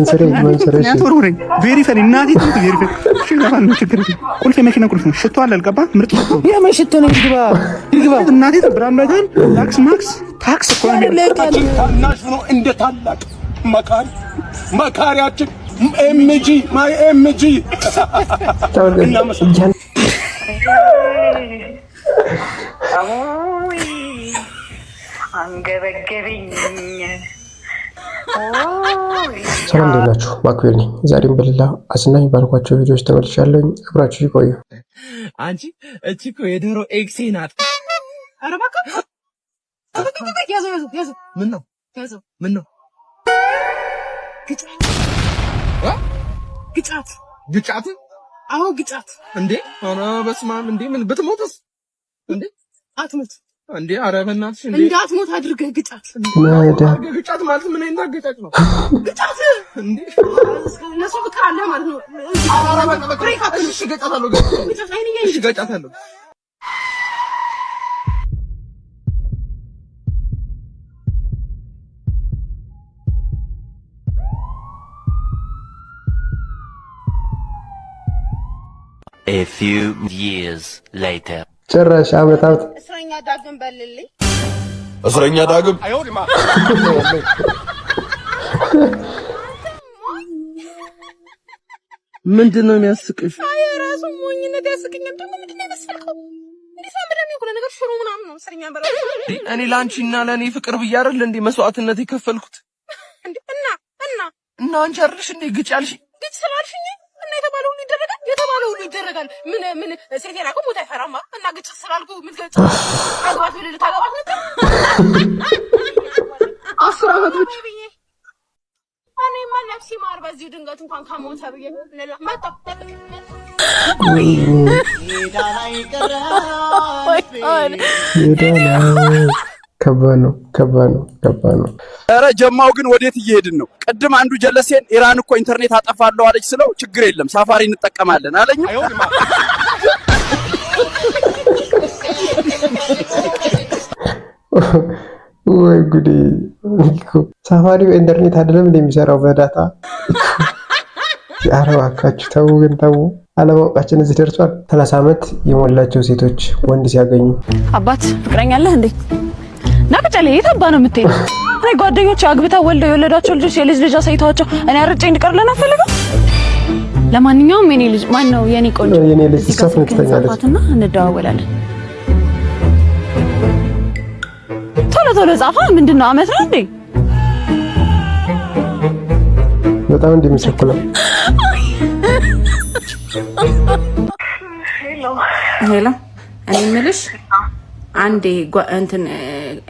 መንሰረሽ ያቶሩኝ ቬሪፋይ እናቴ ትምት ቬሪፋይ ሽጋባን ነው ችግር ቁልፍ የመኪና ቁልፍ ነው ሽቶ አለ አልገባ ምርጥ ሽቶ የመሽቶ ነው ይግባ እናቴ ብራንዳታን ማክስ ታክስ እኮ ነው ታናሽ ነው እንደ ታላቅ መካሪያችን ኤምጂ ማይ ኤምጂ አንገበገበኝ ሰላም እንደናችሁ ማክቤል ነኝ። ዛሬም በሌላ አዝናኝ ባልኳቸው ቪዲዮዎች ተመልሻለሁ። አብራችሁ ይቆዩ። አንቺ እቺ እኮ የድሮ ኤክሴ ናት። ኧረ እባክህ ያዘው ምን ነው ግጫት አዎ ግጫት እንዴ ኧረ በስመ አብ እንዴ ምን ብትሞትስ እንዴ አትሞት እንዴ ኧረ በእናትሽ እንዴ እንዳትሞት አድርገህ ግጫት ግጫት ማለት ምን አይነት ግጫት ነው ግጫት እንዴ ለሱ ፍቅር አለ ማለት ነው ኧረ በቃ እሺ ገጫታለሁ እሺ ገጫታለሁ A few years later ጭራሽ አመታት እስረኛ ዳግም በልልኝ እስረኛ ዳግም አይወድማ ምንድነው የሚያስቅሽ? አይ ራሱ ሞኝነት ያስቀኛል። ደግሞ ምንድነው ያስፈልከው? እንዴት አምረን ይሁን ነገር ሽሮ ምናምን ነው እስረኛ በራ እኔ ላንቺና ለኔ ፍቅር ብዬ አይደል እንዴ መስዋዕትነት የከፈልኩት እንዴ እና አንቺ አይደልሽ እንዴ ግጭ ያልሽ ግጭ ስላልሽኝ እና የተባለው ሁሉ ይደረጋል ምን ሴቴና እኮ ሞት አይፈራማ እና ግጭ ስላልኩ ምን ገጭ አግባት ብለህ ታገባት ነበር 10 አመቶች እኔማ ነፍሲ ማር በዚህ ድንገት እንኳን ከሞተ ብዬ መጣ ከባድ ነው። ኧረ ጀማው ግን ወዴት እየሄድን ነው? ቅድም አንዱ ጀለሴን ኢራን እኮ ኢንተርኔት አጠፋለሁ አለች ስለው ችግር የለም ሳፋሪ እንጠቀማለን አለኝ። ወይ ጉዴ! ሳፋሪው ኢንተርኔት አይደለም እንደሚሰራው በዳታ ያረዋካችሁ ተው አለማወቃችን እዚህ ደርሷል። 30 ዓመት የሞላቸው ሴቶች ወንድ ሲያገኙ አባት ፍቅረኛ አለህ እንዴ? ናቀጨለ የታባ ነው የምትሄድ? እኔ ጓደኞች አግብተው ወልደው የወለዳቸው ልጆች የልጅ አሳይተዋቸው እኔ አርጬ እንድቀርልህ ነው ፈልገው። ለማንኛውም የኔ ልጅ ማን ነው የኔ ቆንጆ? የኔ ልጅ ሰፍን ትተኛለች እና እንደዋወላለን። ቶሎ ጻፋ። ምንድነው አመት ነው እንዴ? በጣም እንደሚሰኩለው ሄሎ እኔ የምልሽ አንዴ እንትን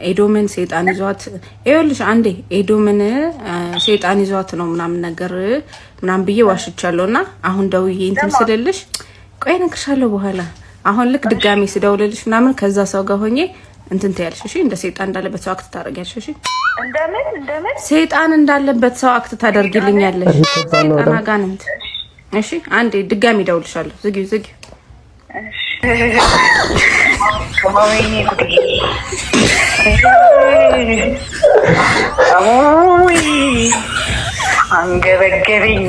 ኤዶምን ሰይጣን ይዟት ይኸውልሽ አንዴ ኤዶምን ሰይጣን ይዟት ነው ምናምን ነገር ምናምን ብዬ ዋሽቻለሁና አሁን ደውዬ እንትን ስልልሽ ቆይ እነግርሻለሁ በኋላ አሁን ልክ ድጋሚ ስደውልልሽ ምናምን ከዛ ሰው ጋር ሆኜ እንትን ትያለሽ እሺ እንደ ሰይጣን እንዳለበት ሰው አክት ታደርጊያለሽ እሺ እንደምን ሰይጣን እንዳለበት ሰው አክት ታደርጊልኛለሽ ሰይጣን አጋንንት እሺ አንዴ ድጋሚ ደውልልሻለሁ ዝጊው እሺ አንገበገበኝ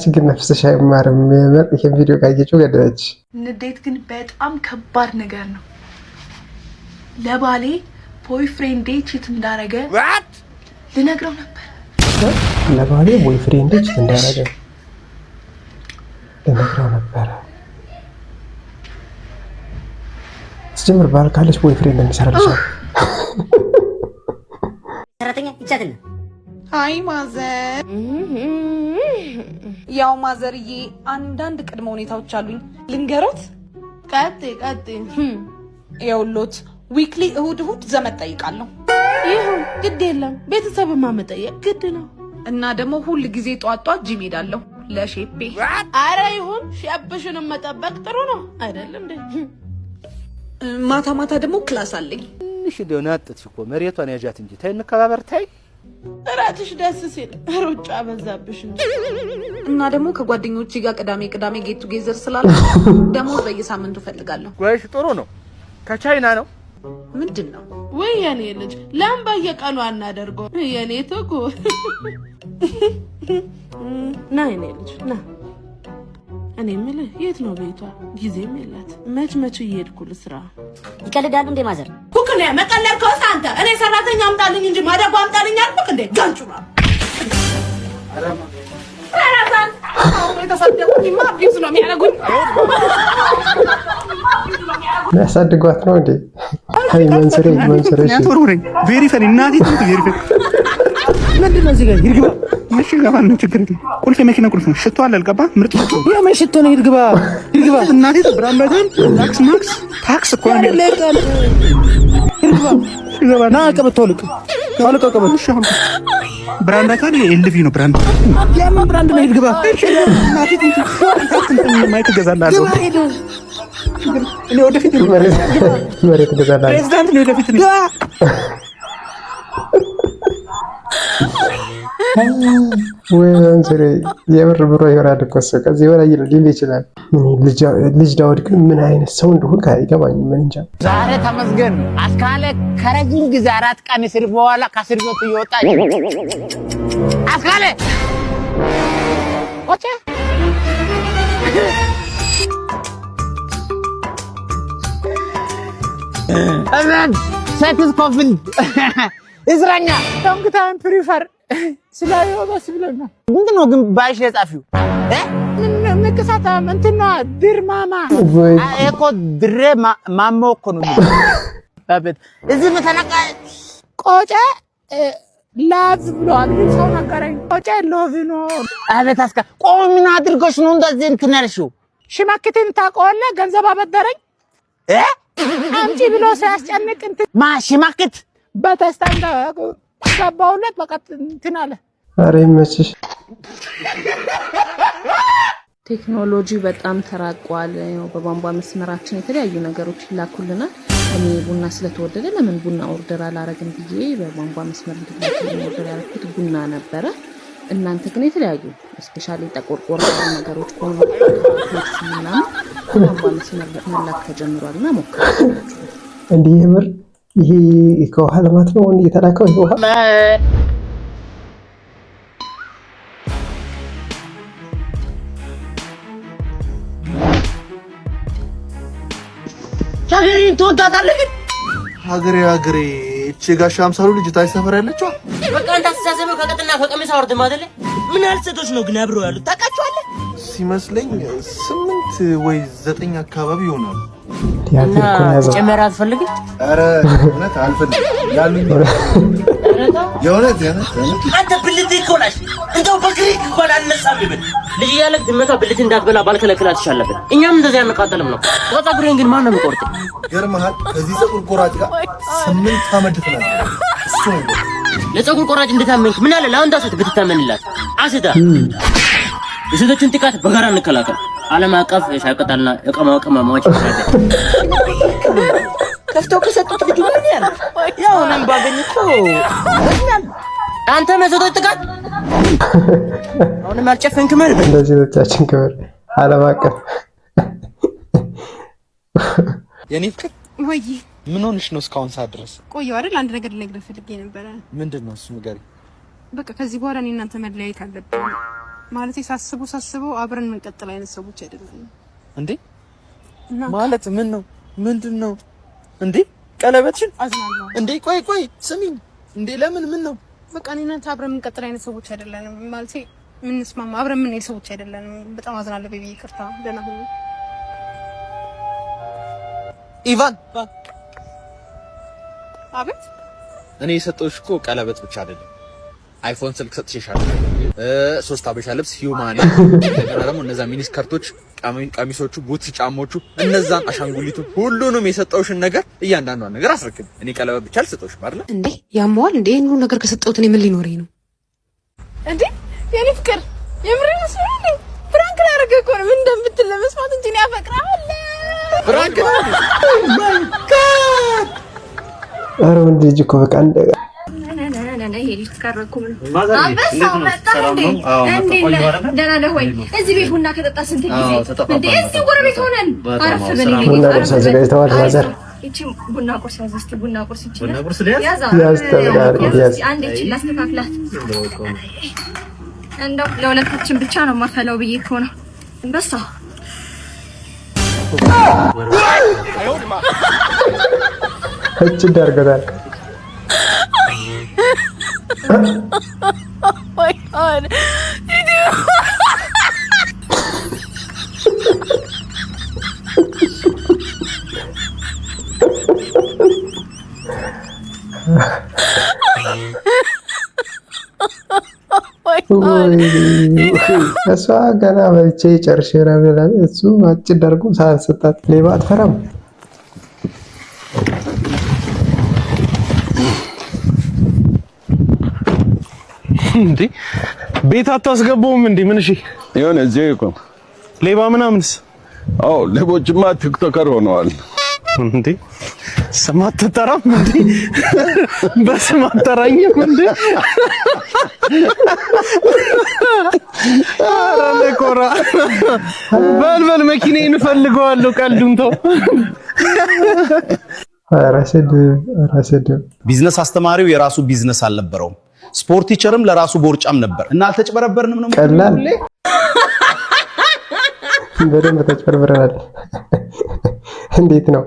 ግን ነፍስሽ አይማርም። ይሄን ቪዲዮ ካየችው ገደለች። ንዴት ግን በጣም ከባድ ነገር ነው። ለባሌ ቦይፍሬንዴ ቺት እንዳረገ ልነግረው ነበር። ለባሌ ቦይፍሬንዴ ቺት እንዳረገ ልነግረው ነበር። ሲጀምር ባል ካለች ቦይፍሬንድ እንደሚሰራልሽ ሰራተኛ ይቻላል። አይ ማዘር ያው ማዘርዬ አንዳንድ ቅድመ ሁኔታዎች አሉኝ ልንገሮት። ቀጥ ይኸውልዎት ዊክሊ እሁድ ዘመድ ጠይቃለሁ። ይሁን ግድ የለም ቤተሰብማ መጠየቅ ግድ ነው። እና ደግሞ ሁል ጊዜ ጧጧ ጂም ሄዳለሁ ለሼፔ። አረ ይሁን ሼፕሽንም መጠበቅ ጥሩ ነው አይደለም እንዴ? ማታ ደግሞ ክላስ አለኝ። ትንሽ ደውና አጥጥሽ እኮ መሬቷን ያጃት እንጂ ታይ እንከባበር ታይ እራትሽ ደስ ሲል ሩጫ በዛብሽ እንጂ እና ደግሞ ከጓደኞቼ ጋር ቅዳሜ ጌቱ ጌዘር ስላለ ደሞዝ በየሳምንቱ ፈልጋለሁ። ወይሽ ጥሩ ነው። ከቻይና ነው። ምንድነው? ወይ የኔ ልጅ ለምን በየቀኑ አናደርገው? የኔ ተጎ ና የኔ ልጅ ና። እኔ የምልህ የት ነው ቤቷ? ጊዜም የላት። መች እየሄድኩ ልስራ? ይቀልዳሉ እንዴ ማዘር? ኩክኔ መቀለድ ከወጣ አንተ እኔ ሰራተኛ አምጣልኝ እንጂ ማደጎ አምጣልኝ አልኩህ እንዴ? ጋንጩ ነው ያሳድጓት ነው እንዴ? አይ መንስሬ ያቶሩኝ ቬሪ ፈኒ እናቴ ትንት ቬሪ ፈኒ ምንድነው እዚህ ጋር ይርግባ እሺ ጋር ነው ችግር የለም። ቁልፍ የመኪና ቁልፍ ነው። ሽቶ አለ አልገባ ምርጥ ሽቶ የምን ሽቶ ነው? ይርግባ እናቴ ብራንድ አይተን ማክስ ታክስ እኮ ነው ለቀል ይርግባ ይርግባ ና ቀበቶልቅ ያልቀ ቀበቶ ብራንድ አይተን ኤልቪ ነው ብራንድ ያምን ብራንድ ነው። ይርግባ እናቴ ትንት ማይክ ገዛላለሁ እኔ ወደፊት መሬት ገዛላለሁ ፕሬዝዳንት ነው ወደፊት ነው ወይ መንስሬ የብር ብሮ ይወራድ እኮ እሱ ከዚህ በላይ ሊል ይችላል። ልጅ ዳውድ ግን ምን አይነት ሰው እንደሆነ አይገባኝም። ምን እንጃ ዛሬ ተመስገን አስካለ ከረጅም ጊዜ 4 ቀን እስር በኋላ ከእስር ቤት ይወጣ አስካለ ወጣ አማን ሰትስ ኮፍል እስራኛ ዶንት ታይም ፕሪፈር ስላየው ደስ ብሎና ምንድነው ግን ባይሽ የጻፊው ምን ንቅሳታ እንትና ድርማማ እኮ ድሬ ማሞ እኮ ነው ባበት እዚህ መተናቃ ቆጨ ላቭ ብሏል ሰው ነገረኝ። ቆጨ ሎቭ ነው አቤት አስካ ቆይ ምን አድርጎሽ ነው እንደዚህ እንትን ያልሽው? ሽማክትን ታውቀዋለህ? ገንዘብ አበደረኝ አምጪ ብሎ ሲያስጨንቅ እንትን ሽማክት በተስታንዳ ገባውለት በቃ እንትን አለ። ኧረ ይመችሽ። ቴክኖሎጂ በጣም ተራቋል። በቧንቧ መስመራችን የተለያዩ ነገሮች ይላኩልናል። እኔ ቡና ስለተወደደ ለምን ቡና ኦርደር አላረግም ብዬ በቧንቧ መስመር እንድላክልኝ ኦርደር ያደረኩት ቡና ነበረ። እናንተ ግን የተለያዩ ስፔሻሊ ጠቆርቆር ነገሮች ኮን ምናምን በቧንቧ መስመር መላክ ተጀምሯልና ሞክራችሁ እንዴ የምር ይሄ ከውሃ ልማት ነው ወንድ የተላከው ይሄ ውሃ ሀገሬን ትወዳታለህ? ሀገሬ እቺ ጋሽ አምሳሉ ልጅ ታይ ሰፈር ያለችው በቃ እንዳስተሳሰበው ከቀጥና ከቀሚስ አወርድም አይደለ? ምን ያህል ሴቶች ነው ግን አብረው ያሉት ታውቃቸዋለህ? ሲመስለኝ 8 ወይ 9 አካባቢ ይሆናል። እና ጨመራ አትፈልግም? ኧረ እውነት አልፈልግም ያሉኝ የእውነት አንተ ብልት ይኮላሽ እንደው በግሪክ እንኳን አልነሳም ይብል ልጅ ያለክ ድመቷ ብልት እንዳትበላ ባልከለክላት ይሻለበት። እኛም እንደዚህ አንቃጠልም ነው። ፀጉሬን ግን ማን ነው የሚቆርጥ? ገርመሃል። ከዚህ ፀጉር ቆራጭ ጋር 8 ዓመት ተናገረ። እሱ ነው ለፀጉር ቆራጭ እንደታመንክ ምን አለ ለአንተ ሴት ብትታመንላት አስታ የሴቶችን ጥቃት በጋራ እንከላከል። ዓለም አቀፍ የሻቀጣልና የቀማማዎች ይችላል ከፍተው ከሰጡት ልጅ ምን ያለ ያው ነን ባገኝቶ አንተ መዘቶች ጥቃት አሁንም አልጨፈንክም ማለት እንደዚህ ወጣችን ክብር ዓለም አቀፍ የኔ ፍቅር ወይ ምን ሆነሽ ነው እስካሁን ሰዓት ድረስ? ቆየው አይደል? አንድ ነገር ልነግርህ ፈልጌ ነበር። ምንድነው እሱ? ንገሪ። በቃ ከዚህ በኋላ እኔ እናንተ መለያየት አለብን ማለት ሳስበው አብረን እንቀጥል አይነት ሰዎች አይደለም እንዴ? ማለት ምን ነው? ምንድነው እንዴ? ቀለበትሽን አዝናለሁ እንዴ? ቆይ ስሚኝ እንዴ ለምን ምን ነው? በቃ እኔ እናንተ አብረን እንቀጥል አይነት ሰዎች አይደለም ማለት ምን ስማማ አብረን ምን ሰዎች አይደለም። በጣም አዝናለሁ ቤቢ፣ ይቅርታ። ደህና ሁኑ። ኢቫን አቤት። እኔ የሰጠሁሽ እኮ ቀለበት ብቻ አይደለም አይፎን ስልክ ሰጥቼሻለሁ። 3 አበሻ ልብስ ሂዩማን እና ደግሞ እነዛ ሚኒ ስከርቶች፣ ቀሚሶቹ፣ ቡትስ ጫሞቹ፣ እነዛን አሻንጉሊቱ ሁሉንም የሰጠሁሽን ነገር እያንዳንዷን ነገር አስረክብ። እኔ ቀለበት ብቻ አልሰጠሁሽም አይደል እንዴ? ያሟል እንዴ? ይሄን ሁሉ ነገር ከሰጠሁት እኔ ምን ሊኖረኝ ነው እንዴ? የኔ ፍቅር የምሬን ነው እንዴ? ፍራንክ ላይ አረገ እኮ ነው። ምን እንደምትል ለመስማት እንጂ ነው ያፈቅራለሁ። ፍራንክ ነው ማይ ጋድ። ኧረ ወንድ ልጅ እኮ በቃ አላስቀረኩም። አንበሳው መጣ እንዴ ደህና ነህ ወይ? እዚህ ቤት ቡና ከጠጣ ስንት ጊዜ እንዴ እዚህ ጎረቤት ሆነን አረፍ ብለን ቡና ቁርስ አዘጋጅተዋል ማዘር እቺ ቡና ቁርስ ያዘስቲ ቡና ቁርስ እቺ ቡና ቁርስ ያዝ ያዝ አንዴ እቺ ላስተካክላት እንደው ለሁለታችን ብቻ ነው ማፈላው ብዬ እኮ ነው አንበሳው እቺ ዳርገዳል my god እሷ ገና በልቼ ጨርሼ ረብላል እሱ አጭር ዳርጎ ሳንሰጣት ሌባ አትፈራም እንዴ ቤት አታስገባውም እንዴ ምን እሺ የሆነ እዚህ እኮ ሌባ ምናምንስ አዎ ሌቦችማ ቲክቶከር ሆነዋል እንዴ ስም አትጠራም እንዴ በስም አትጠራኝም እንዴ ኧረ ለኮራ በልበል መኪናዬን እፈልገዋለሁ ቀልዱን ተው ራስድ ቢዝነስ አስተማሪው የራሱ ቢዝነስ አልነበረውም ስፖርት ቲቸርም ለራሱ ቦርጫም ነበር እና አልተጭበረበርንም ነው ቀላል በደንብ ተጭበርበረናል እንዴት ነው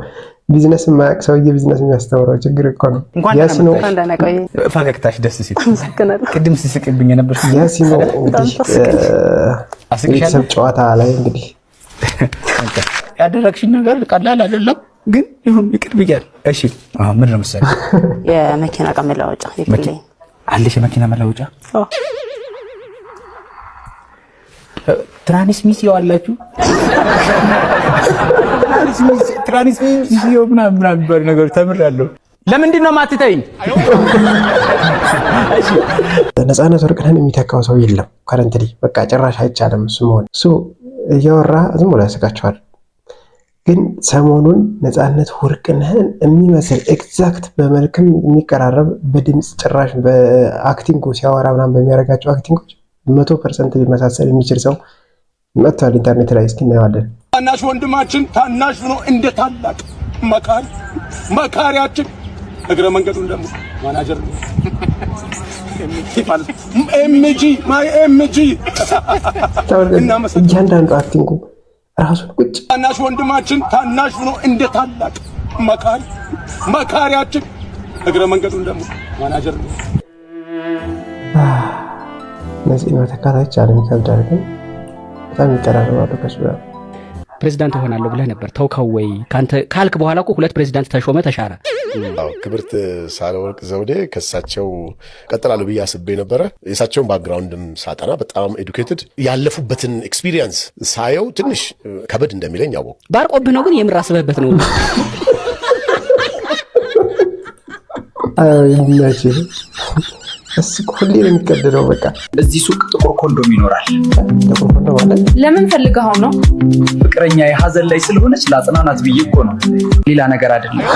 ቢዝነስ ማያቅ ሰውዬ ቢዝነስ የሚያስተምረው ችግር እኮ ነው ያሲኖ ፈገግታሽ ደስ ሲል ቅድም ሲስቅብኝ ነበር ያሲኖ እንግዲህ ቤተሰብ ጨዋታ ላይ እንግዲህ ያደረግሽኝ ነገር ቀላል አይደለም ግን ይሁን ይቅር ብያለሁ እሺ ምን ነው መሰለኝ የመኪና ዕቃ መለዋወጫ ይፈልኝ አለሽ የመኪና መለዋወጫ ትራንስሚሲዮ አላችሁ ትራንስሚሲዮ ምናምን ባል ነገር ተምሬያለሁ ለምንድን ነው ማትተይኝ እሺ ነፃነት ወርቅነህን የሚተካው ሰው የለም ካረንትሊ በቃ ጭራሽ አይቻልም እሱ እያወራ ዝም ብሎ ያስቃቸዋል ግን ሰሞኑን ነፃነት ወርቅነህን የሚመስል ኤግዛክት በመልክም የሚቀራረብ በድምጽ ጭራሽ በአክቲንጉ ሲያወራ ምናምን በሚያደርጋቸው አክቲንጎች 100% ሊመሳሰል የሚችል ሰው መጥቷል ኢንተርኔት ላይ እስኪ እናየዋለን ታናሽ ወንድማችን ታናሽ ሆኖ እንደ ታላቅ መካሪያችን እግረ መንገዱን ደግሞ ማናጀር ኤምጂ እያንዳንዱ አክቲንጉ ራሱን ቁጭ ታናሽ ወንድማችን ታናሽ ሆኖ እንደ ታላቅ መካሪያችን እግረ መንገዱን ደግሞ ማናጀር ነዚህ ነው ተካታች አለም ይከብዳል ግን በጣም ይቀራረባሉ ከሱ ጋር ፕሬዝዳንት ሆናለሁ ብለህ ነበር ተውከው ወይ ካንተ ካልክ በኋላ እኮ ሁለት ፕሬዝዳንት ተሾመ ተሻረ ክብርት ሳህለወርቅ ዘውዴ ከሳቸው ቀጥላሉ ብዬ አስቤ ነበረ የሳቸውን ባክግራውንድም ሳጠና በጣም ኤዱኬትድ ያለፉበትን ኤክስፒሪየንስ ሳየው ትንሽ ከበድ እንደሚለኝ ያወቁ ባርቆብህ ነው ግን የምር አስበህበት ነው አይናቺ እስኩ ሁሌ ነው የሚቀደደው በቃ እዚህ ሱቅ ጥቁር ኮንዶም ይኖራል ጥቁር ኮንዶም ማለት ለምን ፈልገው ነው ፍቅረኛ የሐዘን ላይ ስለሆነች ላጽናናት ብዬ እኮ ነው ሌላ ነገር አይደለም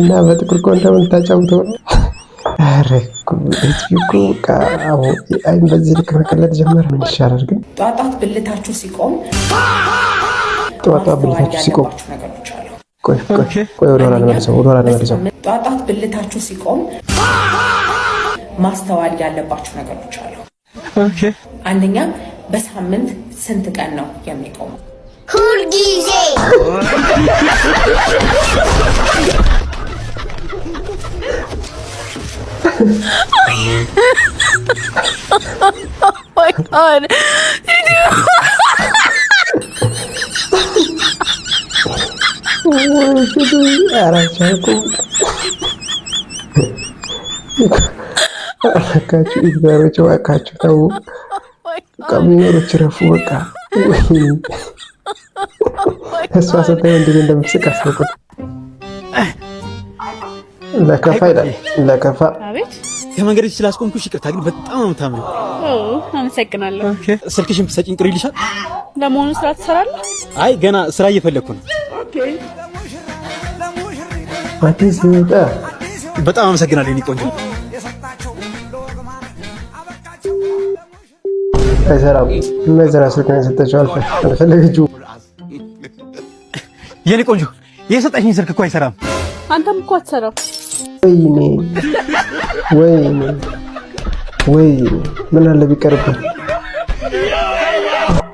እና በጥቁር ኮንዶም ታጫውተው አረኩ እትኩ ካው አይ በዚህ ልክ መቀለድ ጀመረ ምን ይሻላል ግን ጧጧት ብልታችሁ ሲቆም ጧጧት ብልታችሁ ሲቆም ቆይ ወደኋላ ለመለሰው ጧጧት ብልታችሁ ሲቆም ማስተዋል ያለባችሁ ነገሮች አሉ ኦኬ አንደኛ በሳምንት ስንት ቀን ነው የሚቆመው ሁሉ ጊዜ my god አካቹ ይባረቸው አካቹ ታው ካሚኖሮች ረፉ በቃ ተስፋ ሰጠኝ እንደምትስቅ አስበቁት ለከፋ ይላል ለከፋ አቤት ከመንገድ ስላስቆምኩሽ ይቅርታ፣ ግን በጣም ነው የምታምሪው። አመሰግናለሁ። ስልክሽን ብትሰጪኝ ቅር ይልሻል? ለመሆኑ ስራ ትሰራለህ? አይ ገና ስራ እየፈለኩ ነው። በጣም አመሰግናለሁ የኔ ቆንጆ። አይሰራም። የማይሰራ ስልክ ነው የሰጠችው። አልፈለገችው። የኔ ቆንጆ የሰጠሽኝ ስልክ እኮ አይሰራም። አንተም እኮ አትሰራም። ወይኔ ምን አለ ቢቀርብን።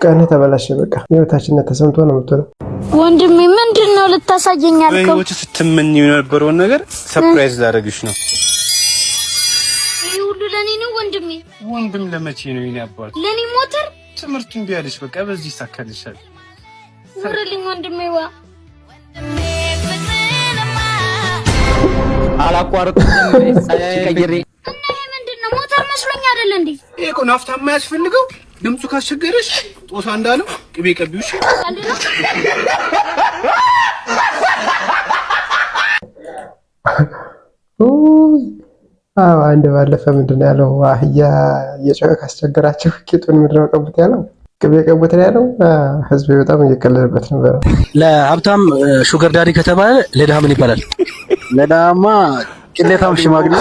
ቀን ተበላሸ። በቃ ህይወታችን ተሰምቶ ነው የምትለው። ወንድሜ ምንድነው ልታሳየኝ አልከው? በህይወት ስትመኝ የነበረውን ነገር ሰርፕራይዝ ላደርግሽ ነው። ይሄ ሁሉ ለኔ ነው ወንድሜ? ወንድም ለመቼ ነው የኔ አባት? ለኔ ሞተር ትምህርቱን ቢያለሽ በቃ በዚህ ይሳካልሻል። ወረልኝ ወንድሜ ዋ አላቋርጥም ሲቀየር እና ይሄ ምንድነው? ሞተር መስሎኝ አይደል እንዴ? ይሄ እኮ ናፍታ የማያስፈልገው ድምፁ ካስቸገረሽ ጦሳ እንዳለው ቅቤ ቀቢውሽ። አንድ ባለፈ ምንድን ነው ያለው? አህያ እየጮኸ ካስቸገራችሁ ቂጡን ምንድን ነው ቀቡት ያለው? ቅቤ ቀቡት ያለው። ህዝብ በጣም እየቀለለበት ነበር። ለሀብታም ሹገር ዳዲ ከተባለ ለድሃ ምን ይባላል? ለድሃማ ቅሌታም ሽማግሌ።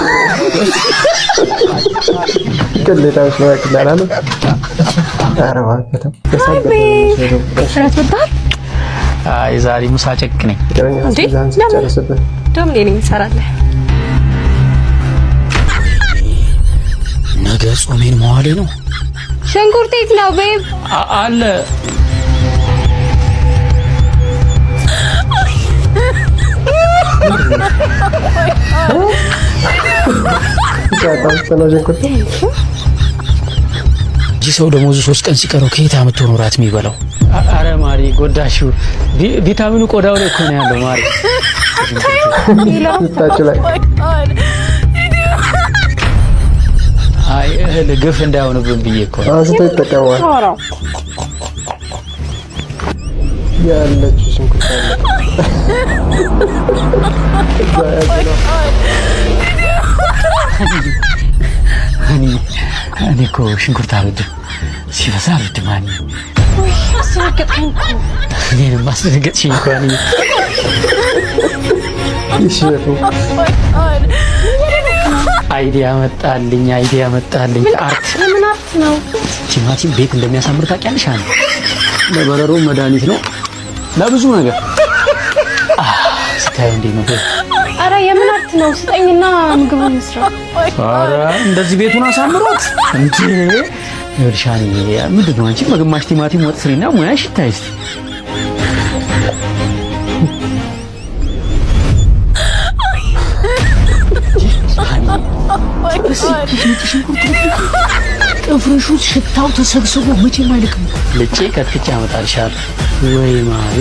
ቅሌታም ሽማግሌ አላለ። ኧረ እባክህ አይ ዛሬ ሙሳ ጨቅ ነኝ እንዴ? ደም ነኝ እንሰራለን። ነገ ጾሜን መዋሌ ነው። ሽንኩርት የት ነው ቤብ? አለ ሰው ደሞዙ 3 ቀን ሲቀረው ከየት አመጣ ነው ራት የሚበላው? አረ ማሪ ጎዳሽው። ቪታሚኑ ቆዳው ላይ እኮ ነው ያለው ማሪ። አይ እህል ግፍ እንዳይሆንብን ብዬ እኮ ነው። አንስቶ ይጠቀማል ያለች ሽንኩርት አለ። እኔ እኮ ሽንኩርት አልወድም፣ ሲበዛ አልወድም። አስደነገጥከኝ እኮ። እኔንም አስደነገጥሽኝ እኮ። አይዲያ መጣልኝ። አርት ምን አርት ነው? ቲማቲም ቤት እንደሚያሳምር ታውቂያለሽ? ለበረሮ መድኃኒት ነው ለብዙ ነገር። ስታዩ እንዴት ነው? አረ የምን አርት ነው? ስጠኝና ምግቡን እንስራ። አረ እንደዚህ ቤቱን አሳምሮት እንዴ! ይርሻኒ ምንድን ነው አንቺ በግማሽ ቲማቲም ወጥ ስሪና ሙያሽ ይታይ እስቲ። ጥፍርሹ ሽታው ተሰግስጎ መቼም አይልቅም። ልጬ ከትቼ አመጣልሻለሁ። ወይ ማሪ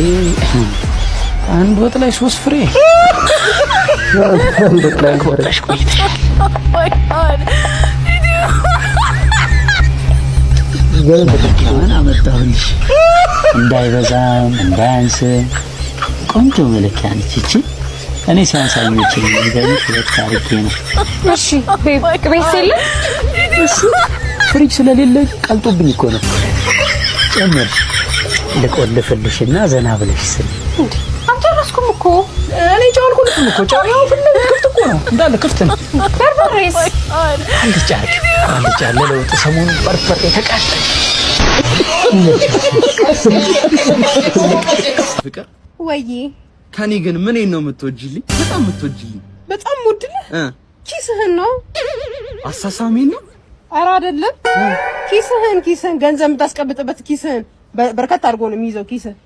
አንድ ወጥ ላይ 3 ፍሬ ቆጣሽ ቆይተሻል። ገና አመጣሁልሽ። እንዳይበዛም እንዳያንስም ቆንጆ መለኪያ ነች እቺ። እኔ ሲያንሳኞች እንደዚህ ታሪኬ ነው። እሺ ቤብ ቅቤት የለም? እሺ ፍሪጅ ስለሌለ ቀልጦብኝ እኮ ነው። ጨምር ልቆልፍልሽና ዘና ብለሽ ስል እንዴ አልጨረስኩም እኮ እኔ ጨዋልኩልሽም እኮ ጨው ያው ክፍት እኮ ነው እንዳለ ክፍት ነው። በርበሬስ አልጫ ለለውጥ ሰሞኑን በርበሬ ተቃጠለ። ፍቅር ወይ ከኔ ግን ምኔን ነው የምትወጂልኝ? በጣም የምትወጂልኝ በጣም ወድልህ ኪስህን ነው። አሳሳሜን ነው? ኧረ አይደለም ኪስህን ገንዘብ የምታስቀብጥበት ኪስህን በርከት አድርጎ ነው የሚይዘው ኪስህን።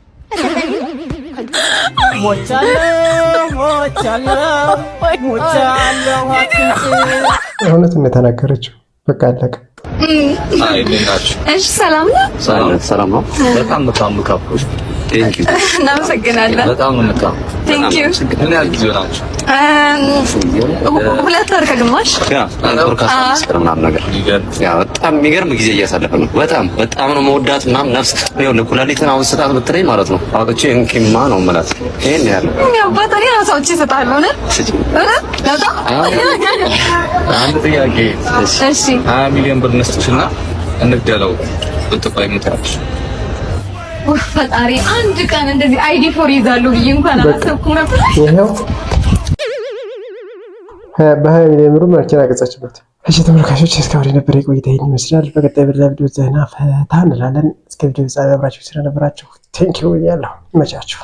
እውነቱን ነው የተናገረችው። በቃ አለቀ። እሺ ሰላም ነው? ሰላም ነው። በጣም ካፖሽ ቴንክ ዩ እናመሰግናለን። በጣም ነው መጣ ቴንክ ዩ። ምን ያህል ጊዜ ሆናችሁ? 2 ወር ከግማሽ አንተር ካስመስከረ ምናምን ነገር ያ በጣም የሚገርም ጊዜ እያሳለፈ ነው። በጣም ነው መወዳት ምናምን ነፍስ ነው ለኩላሊትን አሁን ስጣት ብትለኝ ማለት ነው አውጥቼ እንኪማ ነው ማለት ይሄን ያለው ያው ባታሪ ራሳውቼ እሰጥሃለሁ። እውነት አንድ ጥያቄ እሺ 20 ሚሊዮን ብር እንስጥሽና እንግደለው ብትቆይ ምታች ፈጣሪ አንድ ቀን እንደዚህ አይዲ ፎር ይዛሉ ብዬ እንኳን አላሰብኩም ነበር። ይሄው በ20 ሚሊዮን ብር መኪና ገዛችበት። እሺ ተመልካቾች እስካሁን የነበረ ቆይታ ይህን ይመስላል። በቀጣይ ቪዲዮ ዘና ፈታ እንላለን። እስከ ቪዲዮ ፍጻሜ አብራችሁ ስለነበራችሁ ቴንኪው እያለሁ ይመቻችሁ።